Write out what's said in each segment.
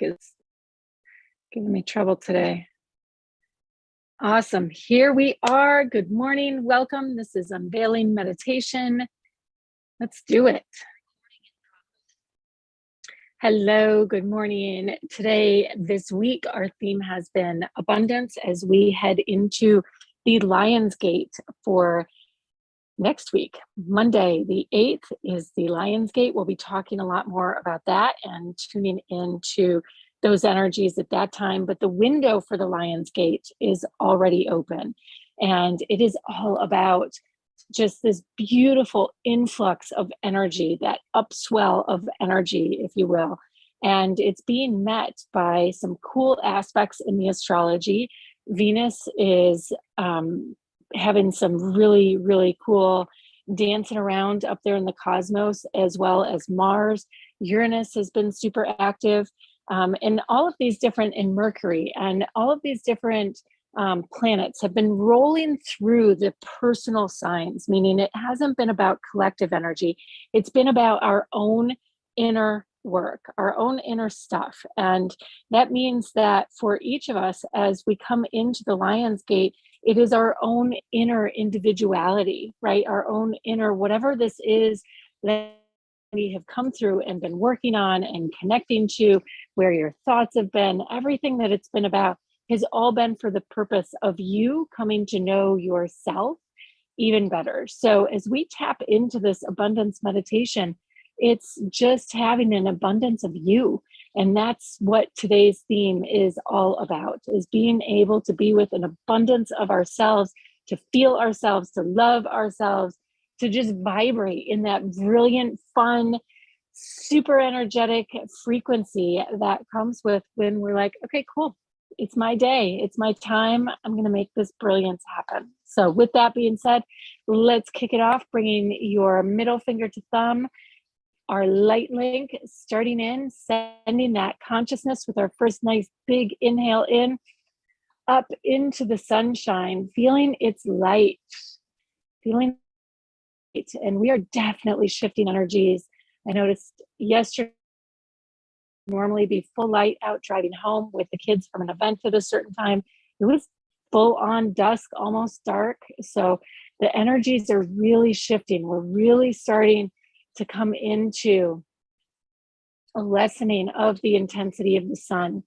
is giving me trouble today. Awesome. Here we are. Good morning. Welcome. This is Unveiling Meditation. Let's do it. Hello. Good morning. Today, this week, our theme has been abundance as we head into the Lion's Gate for next week. Monday, the 8th, is the Lion's Gate. We'll be talking a lot more about that and tuning into those energies at that time. But the window for the Lion's Gate is already open. And it is all about just this beautiful influx of energy, that upswell of energy, if you will. And it's being met by some cool aspects in the astrology. Venus is having some really, really cool dancing around up there in the cosmos, as well as Mars. Uranus has been super active. And all of these different, and Mercury, and all of these different planets have been rolling through the personal signs, meaning it hasn't been about collective energy. It's been about our own inner work, our own inner stuff. And that means that for each of us, as we come into the Lion's Gate, it is our own inner individuality, right? Our own inner, whatever this is that we have come through and been working on and connecting to, where your thoughts have been, everything that it's been about has all been for the purpose of you coming to know yourself even better. So as we tap into this abundance meditation, it's just having an abundance of you. And that's what today's theme is all about, is being able to be with an abundance of ourselves, to feel ourselves, to love ourselves, to just vibrate in that brilliant, fun, super energetic frequency that comes with when we're like, okay, cool. It's my day. It's my time. I'm going to make this brilliance happen. So with that being said, let's kick it off, bringing your middle finger to thumb, our light link starting in, sending that consciousness with our first nice big inhale in, up into the sunshine, feeling its light, feeling it. And we are definitely shifting energies. I noticed yesterday, normally be full light out driving home with the kids from an event at a certain time. It was full on dusk, almost dark. So the energies are really shifting. We're really starting to come into a lessening of the intensity of the sun.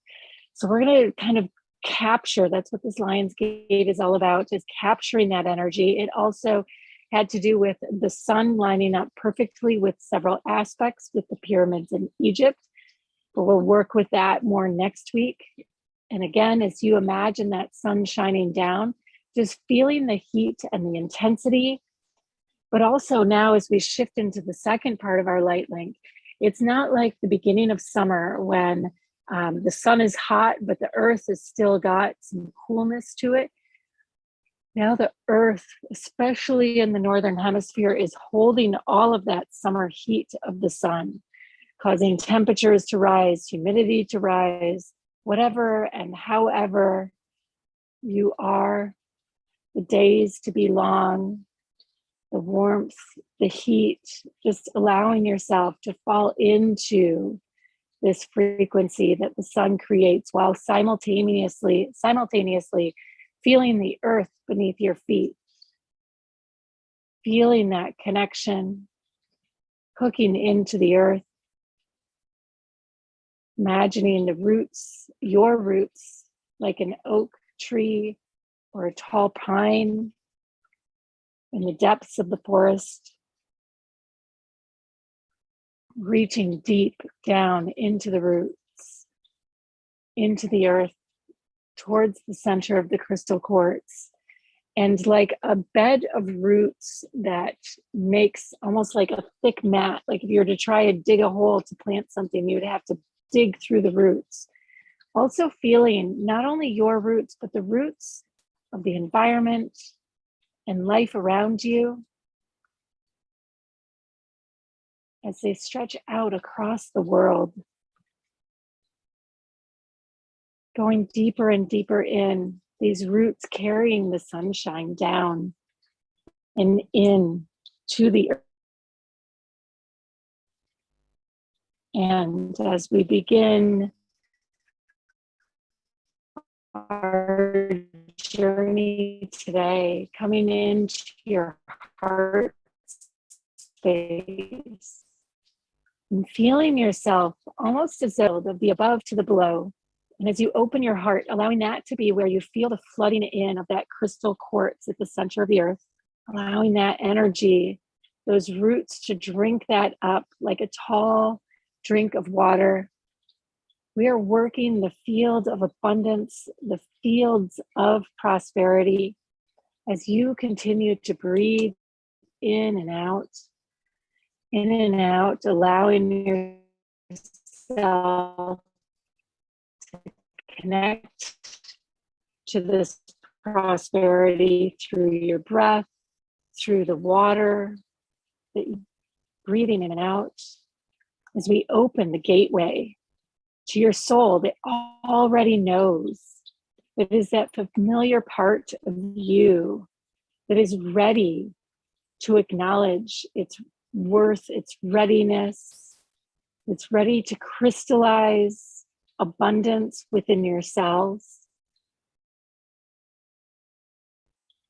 So we're going to kind of capture, that's what this Lion's Gate is all about, is capturing that energy. It also had to do with the sun lining up perfectly with several aspects with the pyramids in Egypt. But we'll work with that more next week. And again, as you imagine that sun shining down, just feeling the heat and the intensity. But also now, as we shift into the second part of our light link, it's not like the beginning of summer when the sun is hot, but the earth has still got some coolness to it. Now the earth, especially in the northern hemisphere, is holding all of that summer heat of the sun, causing temperatures to rise, humidity to rise, whatever and however you are, the days to be long, the warmth, the heat, just allowing yourself to fall into this frequency that the sun creates while simultaneously feeling the earth beneath your feet, feeling that connection, hooking into the earth, imagining the roots, your roots, like an oak tree or a tall pine in the depths of the forest, reaching deep down into the roots, into the earth, towards the center of the crystal quartz. And like a bed of roots that makes almost like a thick mat. Like if you were to try to dig a hole to plant something, you'd have to dig through the roots. Also feeling not only your roots, but the roots of the environment and life around you as they stretch out across the world, going deeper and deeper in, these roots carrying the sunshine down and in to the earth. And as we begin our journey today, coming into your heart space and feeling yourself almost as though of the above to the below. And as you open your heart, allowing that to be where you feel the flooding in of that crystal quartz at the center of the earth, allowing that energy, those roots to drink that up like a tall drink of water. We are working the field of abundance, the fields of prosperity, as you continue to breathe in and out, allowing yourself to connect to this prosperity through your breath, through the water, that you're breathing in and out, as we open the gateway to your soul that already knows, that is that familiar part of you that is ready to acknowledge its worth, its readiness. It's ready to crystallize abundance within yourselves.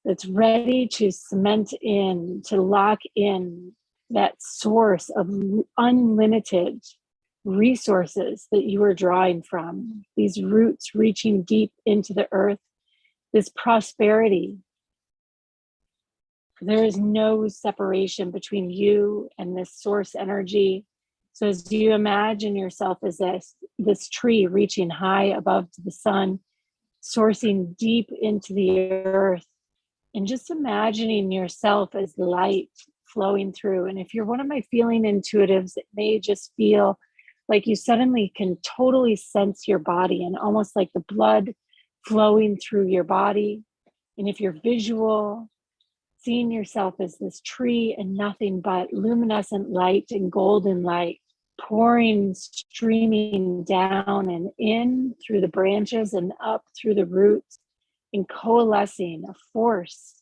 It's ready to cement in, to lock in that source of unlimited resources that you are drawing from, these roots reaching deep into the earth, this prosperity. There is no separation between you and this source energy. So as you imagine yourself as this tree reaching high above to the sun, sourcing deep into the earth, and just imagining yourself as light flowing through. And if you're one of my feeling intuitives, it may just feel like you suddenly can totally sense your body and almost like the blood flowing through your body. And if you're visual, seeing yourself as this tree and nothing but luminescent light and golden light pouring, streaming down and in through the branches and up through the roots, and coalescing a force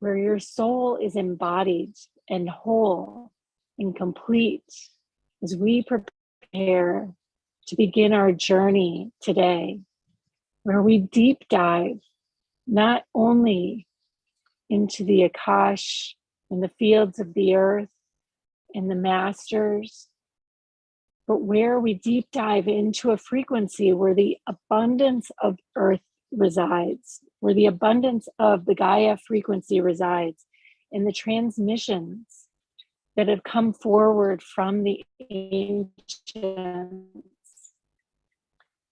where your soul is embodied and whole and complete, as we prepare to begin our journey today, where we deep dive not only into the Akash and the fields of the earth and the masters, but where we deep dive into a frequency where the abundance of earth resides, where the abundance of the Gaia frequency resides, in the transmissions that have come forward from the ancients,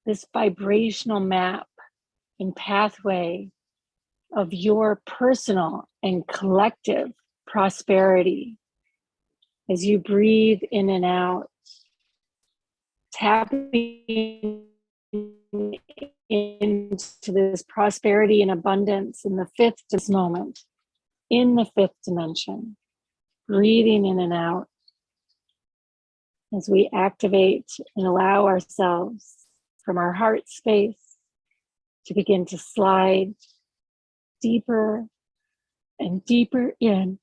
this vibrational map and pathway of your personal and collective prosperity. As you breathe in and out, tapping into this prosperity and abundance in the fifth moment, in the fifth dimension, breathing in and out as we activate and allow ourselves from our heart space to begin to slide deeper and deeper in,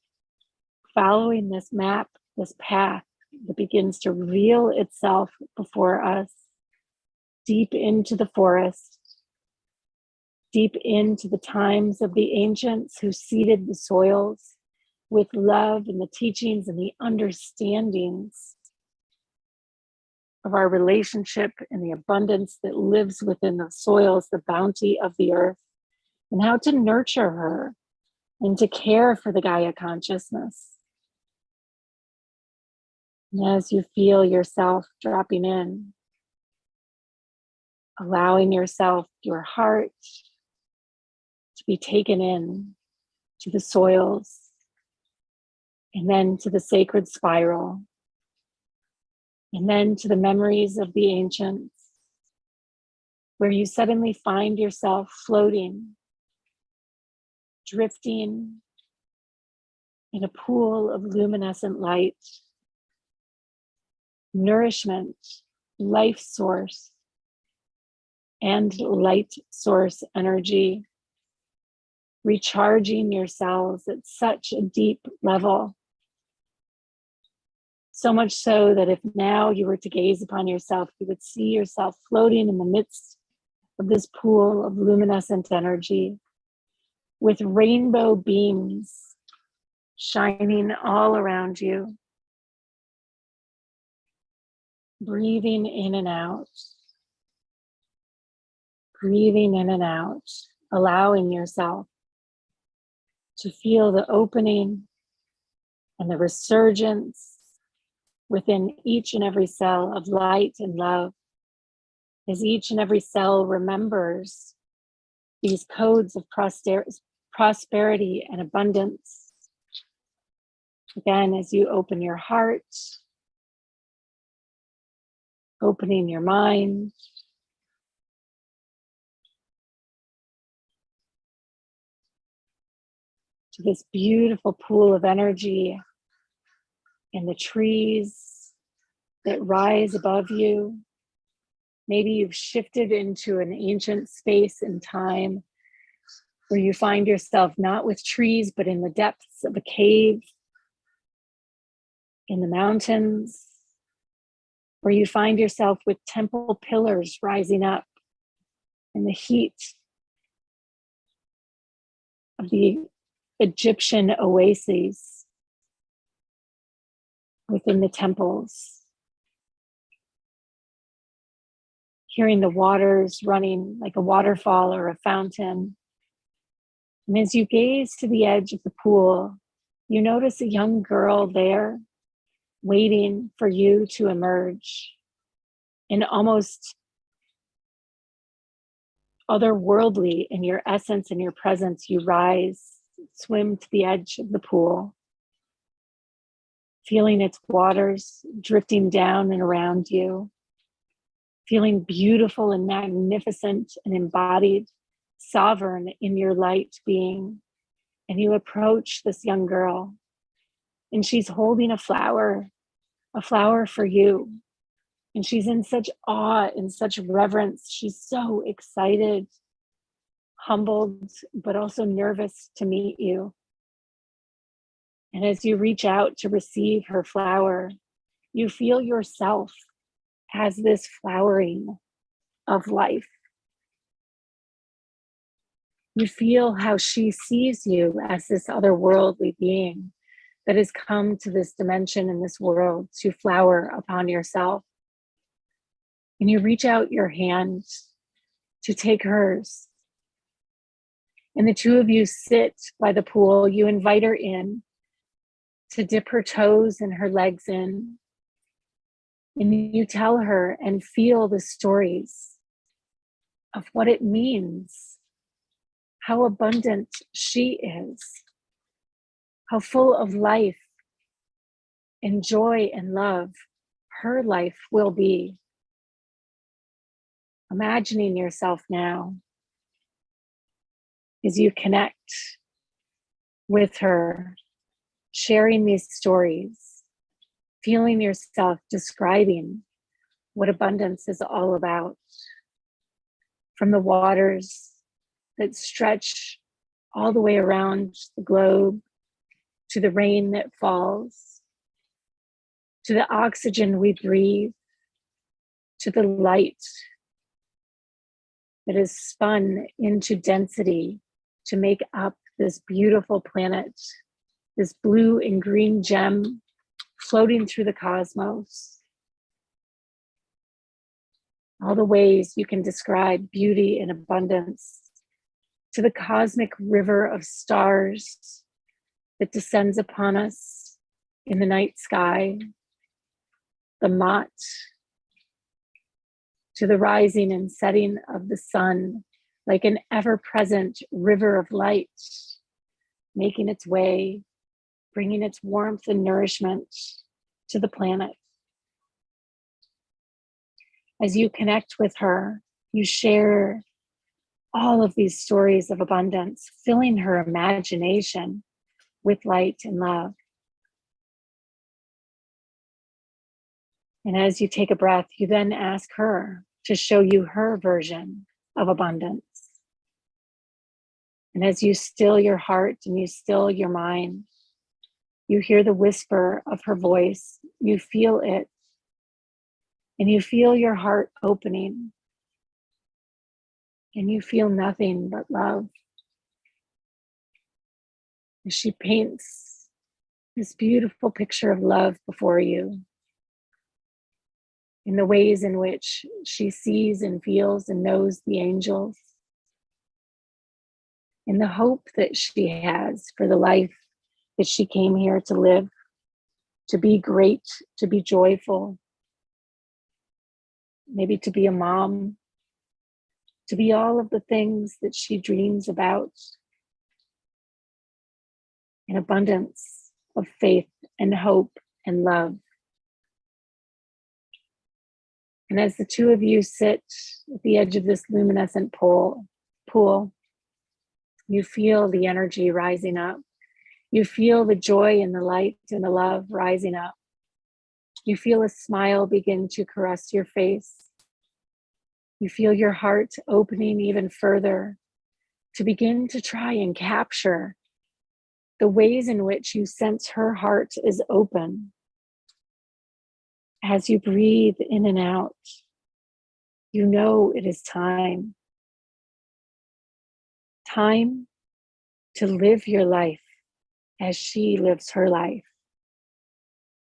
following this map, this path that begins to reveal itself before us, deep into the forest, deep into the times of the ancients who seeded the soils with love and the teachings and the understandings of our relationship and the abundance that lives within the soils, the bounty of the earth, and how to nurture her and to care for the Gaia consciousness. And as you feel yourself dropping in, allowing yourself, your heart, to be taken in to the soils, and then to the sacred spiral, and then to the memories of the ancients, where you suddenly find yourself floating, drifting in a pool of luminescent light, nourishment, life source, and light source energy, recharging your cells at such a deep level. So much so that if now you were to gaze upon yourself, you would see yourself floating in the midst of this pool of luminescent energy with rainbow beams shining all around you. Breathing in and out. Breathing in and out, allowing yourself to feel the opening and the resurgence within each and every cell of light and love, as each and every cell remembers these codes of prosperity and abundance. Again, as you open your heart, opening your mind, to this beautiful pool of energy and the trees that rise above you. Maybe you've shifted into an ancient space and time where you find yourself not with trees, but in the depths of a cave, in the mountains, where you find yourself with temple pillars rising up in the heat of the Egyptian oases within the temples, hearing the waters running like a waterfall or a fountain. And as you gaze to the edge of the pool, you notice a young girl there waiting for you to emerge. And almost otherworldly in your essence and your presence, you rise, swim to the edge of the pool, feeling its waters drifting down and around you, feeling beautiful and magnificent and embodied, sovereign in your light being. And you approach this young girl, and she's holding a flower for you. And she's in such awe and such reverence. She's so excited, humbled, but also nervous to meet you. And as you reach out to receive her flower, you feel yourself as this flowering of life. You feel how she sees you as this otherworldly being that has come to this dimension in this world to flower upon yourself. And you reach out your hand to take hers. And the two of you sit by the pool. You invite her in to dip her toes and her legs in. And you tell her and feel the stories of what it means, how abundant she is, how full of life and joy and love her life will be. Imagining yourself now as you connect with her, sharing these stories, feeling yourself describing what abundance is all about. From the waters that stretch all the way around the globe, to the rain that falls, to the oxygen we breathe, to the light that is spun into density to make up this beautiful planet, this blue and green gem floating through the cosmos. All the ways you can describe beauty and abundance, to the cosmic river of stars that descends upon us in the night sky, the Mott, to the rising and setting of the sun, like an ever-present river of light, making its way, bringing its warmth and nourishment to the planet. As you connect with her, you share all of these stories of abundance, filling her imagination with light and love. And as you take a breath, you then ask her to show you her version of abundance. And as you still your heart and you still your mind, you hear the whisper of her voice, you feel it, and you feel your heart opening. and you feel nothing but love. As she paints this beautiful picture of love before you, in the ways in which she sees and feels and knows the angels, in the hope that she has for the life that she came here to live, to be great, to be joyful, maybe to be a mom, to be all of the things that she dreams about, in abundance of faith and hope and love. And as the two of you sit at the edge of this luminescent pool, you feel the energy rising up. You feel the joy and the light and the love rising up. You feel a smile begin to caress your face. You feel your heart opening even further to begin to try and capture the ways in which you sense her heart is open. As you breathe in and out, you know it is time. Time to live your life as she lives her life.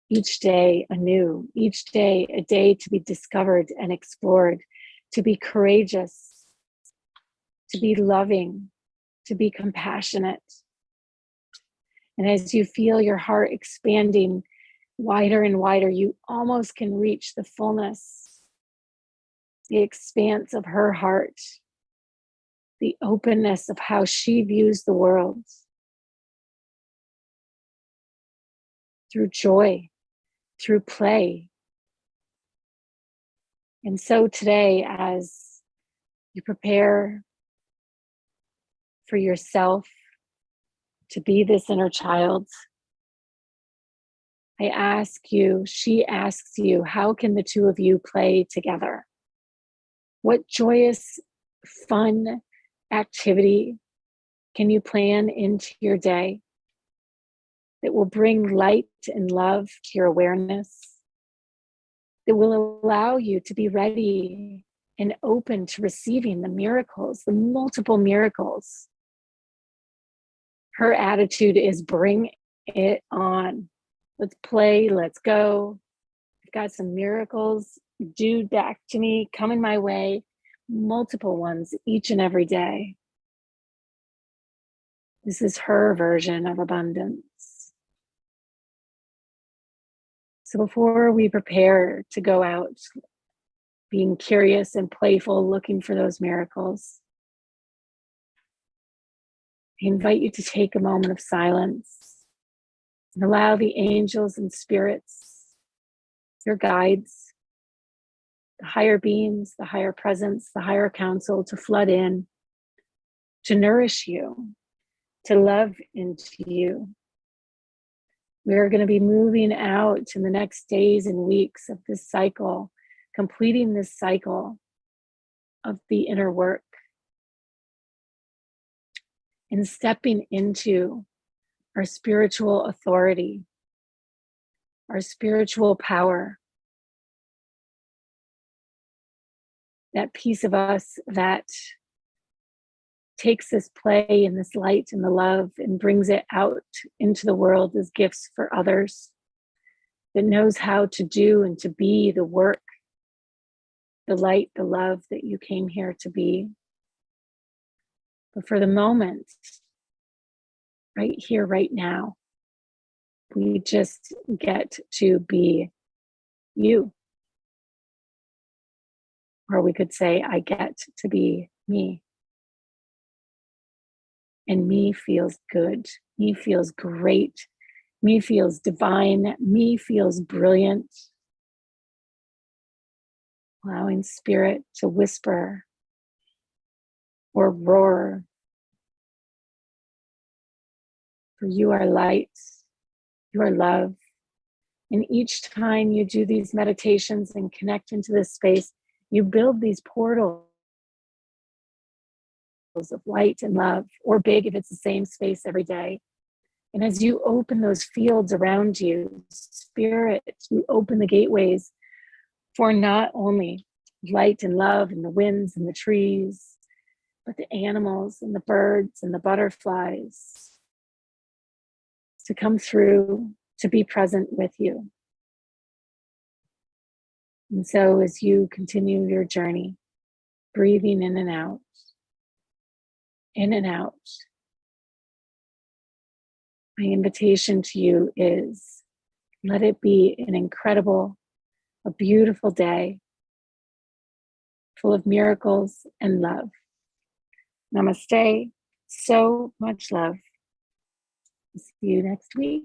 Each day anew, each day a day to be discovered and explored, to be courageous, to be loving, to be compassionate. And as you feel your heart expanding wider and wider, you almost can reach the fullness, the expanse of her heart, the openness of how she views the world, through joy, through play. And so today, as you prepare for yourself to be this inner child, she asks you, how can the two of you play together? What joyous, fun activity can you plan into your day that will bring light and love to your awareness, that will allow you to be ready and open to receiving the miracles, the multiple miracles? Her attitude is bring it on. Let's play, let's go. I've got some miracles due back to me, coming my way, multiple ones each and every day. This is her version of abundance. So before we prepare to go out, being curious and playful, looking for those miracles, I invite you to take a moment of silence and allow the angels and spirits, your guides, the higher beings, the higher presence, the higher council to flood in, to nourish you, to love into you. We are going to be moving out in the next days and weeks of this cycle, completing this cycle of the inner work and stepping into our spiritual authority, our spiritual power, that piece of us that takes this play and this light and the love and brings it out into the world as gifts for others, that knows how to do and to be the work, the light, the love that you came here to be. But for the moment, right here, right now, we just get to be you. Or we could say, I get to be me. And me feels good. Me feels great. Me feels divine. Me feels brilliant. Allowing spirit to whisper or roar. For you are light. You are love. And each time you do these meditations and connect into this space, you build these portals of light and love, or big if it's the same space every day. And as you open those fields around you, spirit, you open the gateways for not only light and love and the winds and the trees but the animals and the birds and the butterflies to come through, to be present with you. And so as you continue your journey, breathing in and out, my invitation to you is, let it be an incredible, a beautiful day full of miracles and love. Namaste. So much love. See you next week.